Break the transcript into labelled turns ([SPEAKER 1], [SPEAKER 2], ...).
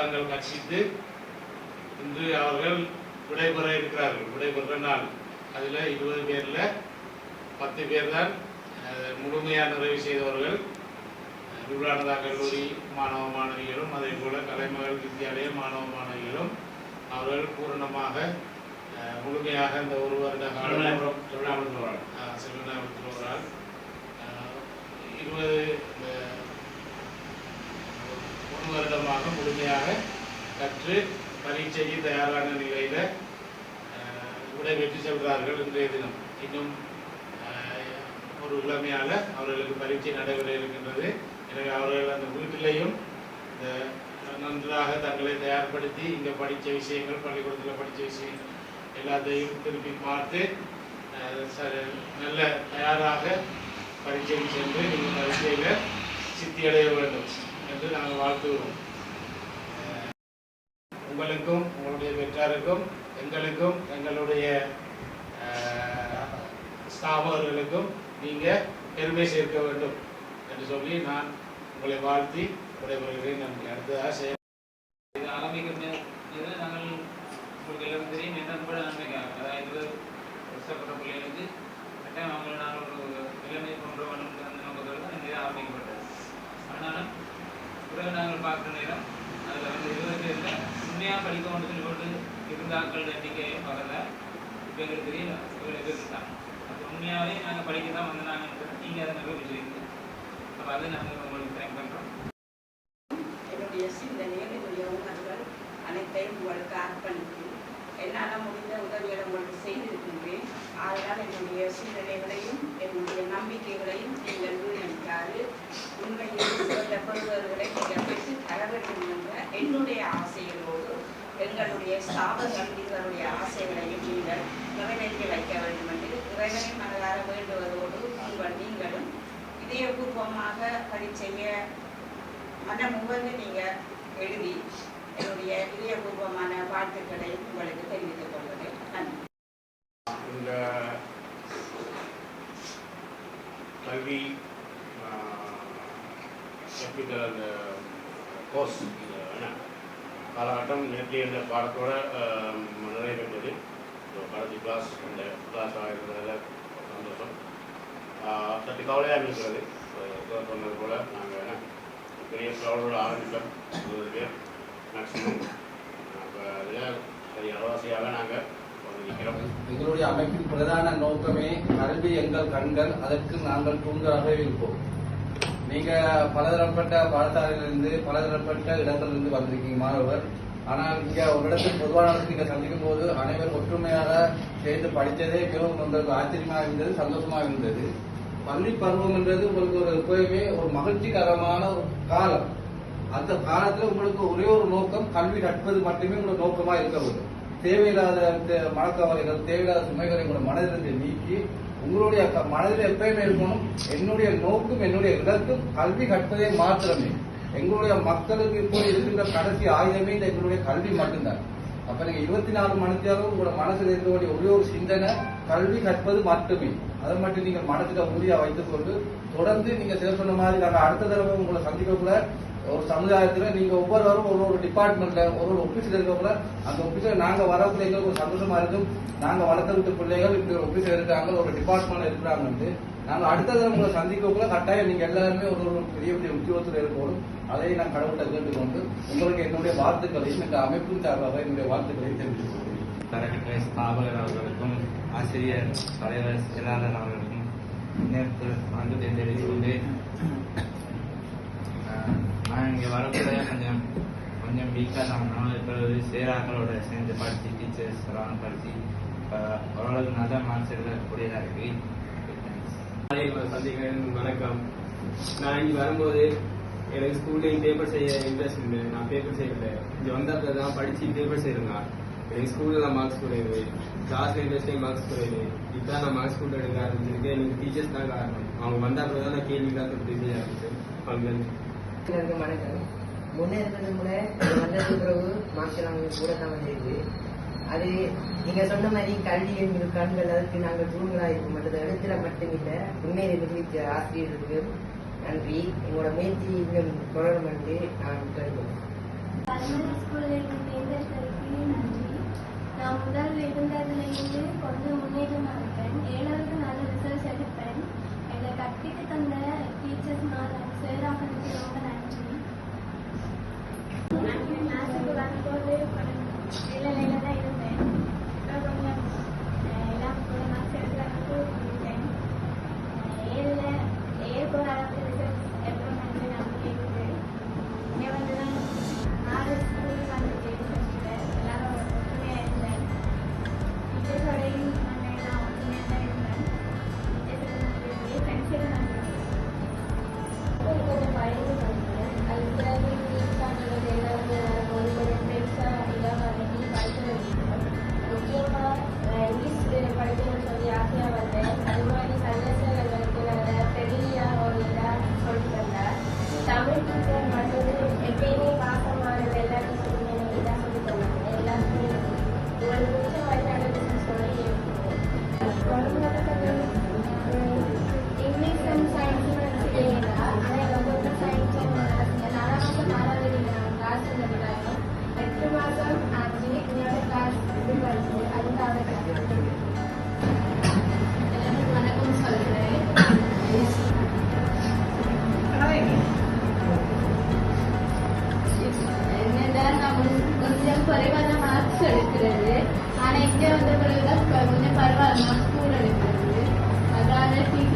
[SPEAKER 1] பாடங்கள் கற்பித்து இன்று அவர்கள் விடைபெற இருக்கிறார்கள். விடைபெற நாள் அதில் 20 பேரில் 10 பேர் தான் முழுமையாக நிறைவு செய்தவர்கள். விவேகானந்தா கல்லூரி மாணவ மாணவிகளும் அதே போல கலைமகள் வித்தியாலய மாணவ மாணவிகளும் அவர்கள் பூரணமாக முழுமையாக இந்த ஒரு வருட காலம் செல்வநாயகத்தில் ஒரு ஆள் 1 வருடமாக முழுமையாக கற்று பரீட்சைக்கு தயாரான நிலையில் விடை பெற்று செல்கிறார்கள். இன்றைய தினம் இன்னும் ஒரு கிழமையால் அவர்களுக்கு பரீட்சை நடைபெற இருக்கின்றது. எனவே அவர்கள் அந்த வீட்டிலையும் இந்த நன்றாக தங்களை தயார்படுத்தி இங்கே படித்த விஷயங்கள் பள்ளிக்கூடத்தில் படித்த விஷயங்கள் எல்லாத்தையும் திருப்பி பார்த்து நல்ல தயாராக பரீட்சைக்கு சென்று நீங்கள் பரீட்சையில் சித்தியடைய வேண்டும் என்று நாங்கள் வாழ்த்துகிறோம். உங்களுக்கும் உங்களுடைய பெற்றாருக்கும் எங்களுக்கும் எங்களுடைய ஸ்தாபகர்களுக்கும் நீங்கள் பெருமை சேர்க்க வேண்டும் என்று சொல்லி நான் உங்களை வாழ்த்தி விடைபெறுகிறேன். நன்றி. அடுத்ததாக
[SPEAKER 2] இது ஆரம்பிக்கும் நாங்கள் உங்களுக்கு எல்லாரும் தெரியும் என்ன கூட நன்மைக்காக அதாவது கஷ்டப்பட்ட பிள்ளைகளுக்கு அவங்களை நாங்கள் ஒரு இளமை போன்ற வளர்ந்து அந்த நோக்கத்தோடு தான் இந்த ஆரம்பிக்கப்பட்டது. ஆனாலும் பிறகு நாங்கள் பார்க்குற நேரம் அதில் வந்து 20 பேரில் உண்மையாக படிக்க வேண்டும் போட்டு இருந்த ஆட்கள் எண்ணிக்கையை பார்க்கல. இப்போ எங்களுக்கு தெரியும் இவ்வளோ பேர் தான் அப்போ உண்மையாகவே நாங்கள் படிக்க தான் வந்து நாங்கள் நீங்கள் அதை நிரூபிச்சிருக்கீங்க. அப்போ அதை நாங்கள் உங்களுக்கு தேங்க் பண்ணுறோம்.
[SPEAKER 3] என்னுடைய சிந்தனைகள் என்னுடைய உணர்வுகள் அனைத்தையும் உங்களுக்கு அர்ப்பணித்து என்னால் முடிந்த உதவிகளை உங்களுக்கு செய்திருக்கின்றேன். அதனால் என்னுடைய சிந்தனைகளையும் என்னுடைய நம்பிக்கைகளையும் நீங்கள் வீணடிக்காது உண்மையில் சிறந்த பெறுவர்களை நீங்கள் பெற்று தர வேண்டும் என்ற என்னுடைய ஆசைகளோடு எங்களுடைய ஸ்தாபகர்கள் இவருடைய ஆசைகளையும் நீங்கள் நிறைவேற்றி வைக்க வேண்டும் என்று இறைவனை மனதார வேண்டுவதோடு நீங்களும் இதயபூர்வமாக பரீட்சைய மனமுகந்து நீங்கள் எழுதி என்னுடைய இதயபூர்வமான வாழ்த்துக்களை உங்களுக்கு தெரிவித்துக் கொள்கிறேன். நன்றி.
[SPEAKER 4] இந்த கல்வி கற்பித்தல் அந்த கோர்ஸ் காலகட்டம் நேற்றைய இந்த பாடத்தோடு நிறைவேற்றது. கடைசி கிளாஸ் இந்த கிளாஸாக இருக்கிறதுல சந்தோஷம். சற்று கவலையாக இருக்கிறது. சொன்னது போல் நாங்கள் பெரிய க்ரௌடோடு ஆரம்பித்தோம். 20 பேர் மேக்ஸிமம். அப்போ அதில் சரி அறவாசியாக நாங்கள் நிற்கிறோம்.
[SPEAKER 5] எங்களுடைய அமைப்பின் பிரதான நோக்கமே கல்வி எங்கள் கண்கள், அதற்கு நாங்கள் தூண்களாக இருப்போம். நீங்க பலதரப்பட்ட பாடசாலையிலிருந்து பலதரப்பட்ட இடங்களிலிருந்து வந்திருக்கீங்க மாணவர். ஆனால் இங்க ஒரு இடத்தில் பொதுவான நீங்க சந்திக்கும் போது அனைவரும் ஒற்றுமையாக சேர்ந்து படித்ததே மிகவும் உங்களுக்கு ஆச்சரியமாக இருந்தது, சந்தோஷமாக இருந்தது. பள்ளி பருவம் என்றது உங்களுக்கு ஒரு எப்பயுமே ஒரு மகிழ்ச்சிகரமான ஒரு காலம். அந்த காலத்துல உங்களுக்கு ஒரே ஒரு நோக்கம் கல்வி கற்பது மட்டுமே உங்களோட நோக்கமா இருக்க வேண்டும். தேவையில்லாத மனக்கவலைகள், தேவையில்லாத சுமைகளை உங்களோட மனதிலிருந்து நீக்கி உங்களுடைய மனதில் எப்பயுமே இருக்கணும் என்னுடைய நோக்கம் என்னுடைய இலக்கும் கல்வி கற்பதே மாத்திரமே. எங்களுடைய மக்களுக்கு இப்போ இருக்கின்ற கடைசி ஆயுதமே இந்த எங்களுடைய கல்வி மட்டும்தான். அப்ப நீங்க 24 மணித்தியாலும் உங்களோட மனசுல இருக்கக்கூடிய ஒரே ஒரு சிந்தனை கல்வி கற்பது மட்டுமே. அதை மட்டும் நீங்க மனசுல உறுதியா வைத்துக் கொண்டு தொடர்ந்து நீங்க சொன்ன மாதிரி நாங்க அடுத்த தடவை உங்களை சந்திக்கக்குள்ள ஒரு சமுதாயத்துல நீங்க ஒவ்வொருவரும் ஒரு டிபார்ட்மெண்ட்ல ஒரு ஆபீஸ்ல இருக்கக்குள்ள அந்த ஆபீஸ்ல நாங்க வரக்குள்ள எங்களுக்கு ஒரு சந்தோஷமா இருக்கும். நாங்க வளர்த்த விட்டு பிள்ளைகள் இப்படி ஒரு ஆபீஸ்ல இருக்காங்க, ஒரு டிபார்ட்மெண்ட்ல இருக்கிறாங்க. நாங்க அடுத்த தடவை உங்களை சந்திக்கக்குள்ள கட்டாயம் நீங்க எல்லாருமே ஒரு பெரிய பெரிய உத்தியோகத்தில் இருக்கணும். அதையும் நான் கடவுளை கேட்டுக்கொண்டு உங்களுக்கு என்னுடைய வாழ்த்துக்களையும் இந்த அமைப்பின் சார்பாக என்னுடைய வாழ்த்துக்களையும் தெரிவித்துக் கொள்கிறேன்.
[SPEAKER 2] தரக்கட்டளை ஸ்தாபகர் அவர்களுக்கும் ஆசிரியர் தலைவர் செயலாளர் அவர்களுக்கும் நேரத்தில் வந்து தெரிவித்துக் கொண்டு நான் இங்கே வரக்கூடிய கொஞ்சம் வீக்காக தான் இப்பொழுது சேராக்களோட சேர்ந்து படித்து டீச்சர்ஸ் எல்லாம் படித்து ஓரளவுக்கு நல்ல மார்க்ஸ் எடுக்கக்கூடியதாக இருக்கு.
[SPEAKER 6] சந்திக்கிறேன். வணக்கம். நான் இங்கே வரும்போது எனக்கு ஸ்கூல்லையும் பேப்பர் செய்ய இன்ட்ரெஸ்ட் உண்டு. நான் பேப்பர் செய்யல. இங்கே வந்தப்போ தான் படித்து பேப்பர் செய்யறேன். எனக்கு ஸ்கூலில் தான் மார்க்ஸ் குறையுது, கிளாஸ்ல இன்ட்ரெஸ்ட்லேயும் மார்க்ஸ் குறையுது. இப்போ நான் மார்க்ஸ் ஸ்கூலில் எடுக்க ஆரம்பிச்சிருக்கேன். எனக்கு டீச்சர்ஸ் தான் காரணம். அவங்க வந்தப்போ தான் நான் கேள்வி தான் தொட்டு செய்ய ஆரம்பிச்சேன். அவங்க
[SPEAKER 7] வணக்கம். முன்னேற்றது கூட வந்ததுக்கு பிறகு மார்க்ஸ் எல்லாம் கூட தான் வந்திருக்கு. அது நீங்க சொன்ன மாதிரி கல்வி என்கிற கண்கள் அதுக்கு நாங்கள் தூண்களாக இருக்க மாட்டது இடத்துல மட்டுமில்லை உண்மையை நிரூபித்த ஆசிரியர்களுக்கு நன்றி. எங்களோட முயற்சி இன்னும் தொடரும் என்று நான் கருதுகிறேன்.
[SPEAKER 8] கவர்மெண்ட் ஸ்கூலில் இருந்து தேர்ந்தெடுத்ததுக்கு நன்றி. நான் முதல் இருந்ததுலேருந்து கொஞ்சம் முன்னேற்றமாக இருக்கேன். 7வது நல்ல ரிசல்ட்ஸ் எடுப்பேன். என்னை கற்பித்து தந்த டீச்சர்ஸ் சேராகனுக்கு ரொம்ப நன்றி. நான் கிளாஸுக்கு வரும்போது நிலையில தான் இருந்தேன். இப்போ கொஞ்சம் எல்லாம் கூட மார்க்ஸ் எடுக்கிறதுக்கு இருக்கேன். ஏழு போகிற அளவுக்கு ரிசல்ட்ஸ் எப்போ நன்றி நம்பிக்கை இருக்கு. இங்கே வந்து தான் 4 ஸ்கூலுக்கு வந்து தேர்ந்தெடுத்தேன். எல்லாரும் ஒற்றுமையாக இருந்தேன். டீச்சர்ஸோடையும் நான் ஒற்றுமையாக தான் இருந்தேன். டீச்சர்ஸுக்கு ஃப்ரெண்ட்ஸுக்கு நன்றி. கொஞ்சம் பயந்து படித்தேன். அது பிறகு சாப்பிட்றது எல்லாருமே கொஞ்சம் ஃப்ரெண்ட்ஸாக இல்லாமல் அன்றைக்கி படிக்க வச்சுருக்கோம். முக்கியமாக இங்கிலீஷ் படிக்கணும்னு சொல்லி ஆசையாக வந்தேன். அது மாதிரி சந்தோஷங்களுக்கு நான் பெரியாக ஒரு இதாக சொல்லி தந்தேன். தமிழ் டீச்சர் வந்து எப்பயுமே பாசமானது எல்லாத்தையும் சொல்லி எனக்கு இதாக சொல்லி தந்தாங்க. எல்லாருமே உங்களுக்கு பிடிச்ச மாதிரி நடந்துச்சு சொல்லி இங்கிலீஷ் அண்ட் சயின்ஸ் ஆனால் ரொம்ப சயின்ஸ் 4 மாதம் 6வது நான் கிளாஸ் இருந்ததுனால 8 மாதம் ஆச்சு. என்னோட கிளாஸ் இது படிச்சு அதுக்காக எல்லாருக்கும் வணக்கம் சொல்கிறேன். என்னதான் நான் கொஞ்சம் குறைவான மார்க்ஸ் எடுக்கிறது. ஆனால் இங்கே வந்த பிறகுதான் கொஞ்சம் பரவாயில்ல மார்க்ஸ் கூட எடுக்கிறது. அதனால டீச்சர்